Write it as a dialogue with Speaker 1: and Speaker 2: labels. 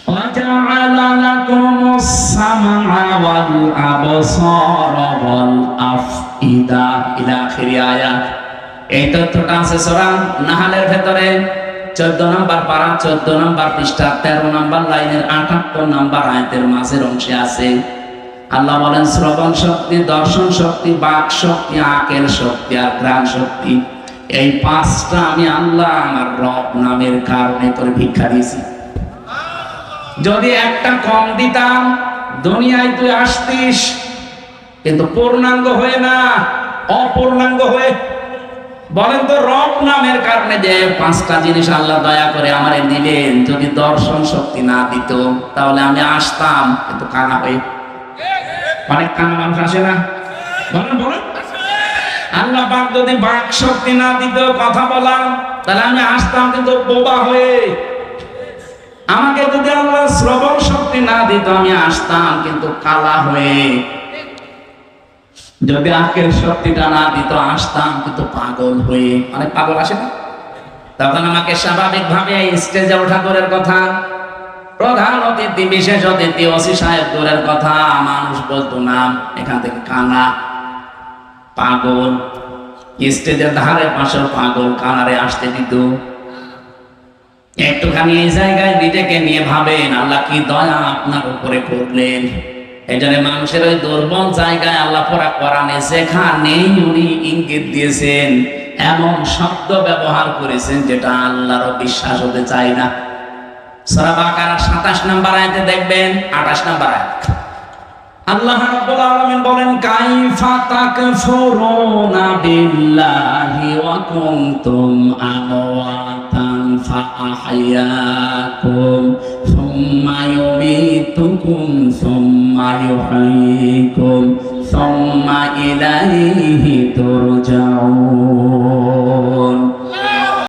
Speaker 1: وجعل لكم السمع والأبصار والأفئدة إلى آخر آيات। এই তথ্যটা আছে সূরা নাহলের ভেতরে 14 নম্বর পারা 14 নম্বর পৃষ্ঠা 13 নম্বর লাইনের 78 নম্বর আয়াতের মাঝের অংশে আছে। আল্লাহ বলেন শ্রবণ শক্তি, দর্শন শক্তি, বাক শক্তি, আকেল শক্তি আর ঘ্রাণ শক্তি, এই পাঁচটা আমি আল্লাহ আমার রব নামের কারণে তোর ভিক্ষা দিয়েছি। যদি একটা কম দিতাম দুনিয়ায় তুই আসতিস, কিন্তু পূর্ণাঙ্গ হয়ে না, অপূর্ণাঙ্গ হয়ে। বলেন তো রব নামের কারণে যে পাঁচটা জিনিস আল্লাহ দয়া করে আমারে দিলেন, যদি দর্শন শক্তি না দিত তাহলে আমি আসতাম কিন্তু কানা হয়ে। অনেক কানা মানুষ আসে না, বলেন বলেন। আল্লাহ পাক যদি বাক শক্তি না দিত কথা বলাম, তাহলে আমি আসতাম কিন্তু বোবা হয়ে। আমাকে যদি আল্লাহ শ্রবণ শক্তি না দিত আমি আসতাম কিন্তু কালা হয়ে। যদি আকেল শক্তিটা না দিত আসতাম কিন্তু পাগল হয়ে। অনেক পাগল আসে না, তখন আমাকে স্বাভাবিক ভাবে স্টেজে ওঠা দূরের কথা, প্রধান অতিথি বিশেষ অতিথি ওসি সাহেব দূরের কথা, মানুষ বলতো না এখান থেকে কানা পাগল। স্টেজের ধারে পাশে পাগল কানারে আসতে দিত। একটুখানি এই জায়গায় নিজেকে নিয়ে ভাবেন আল্লাহ কি দয়া আপনার উপরে করলেন। এই জন্য মানুষের ওই দুর্বল জায়গায় আল্লাহ পরা কোরআনে যেখানেই উনি ইঙ্গিত দিয়েছেন এমন শব্দ ব্যবহার করেছেন যেটা আল্লাহরও বিশ্বাস হতে চায় না। সূরা বাকারার 27 নম্বর আয়াতে দেখবেন, 28 নম্বর আয়াত আল্লাহ রাব্বুল আলামিন বলেন কাইফা তাকফুরুনা বিল্লাহি ওয়া কুনতুম আমওয়াতান ফাআহইয়াকুম সুম্মা ইউমীতুকুম সুম্মা ইউহয়ীকুম সুম্মা ইলাইহি তুরজাউন।